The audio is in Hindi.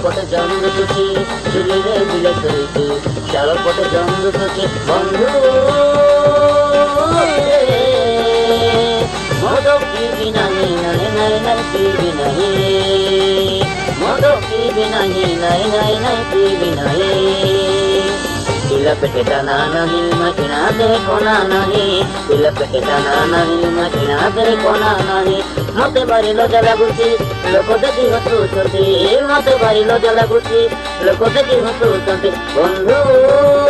পথে জন্ম সুখী ঝুলিরে দিলে সুখী চলো পথে জন্ম সুখী বন্ধু मोदो की बिना ही नहीं नहीं नहीं की बिना ही मोदो की बिना ही नहीं नहीं नहीं की बिना ही तिलक टाना नहीं मचना दे कोना नहीं तिलक टाना नहीं मचना दे कोना नहीं मते बारी लो जला गुची लोक देखी हसू चंती मते बारी लो जला गुची लोक देखी हसू चंती बंधु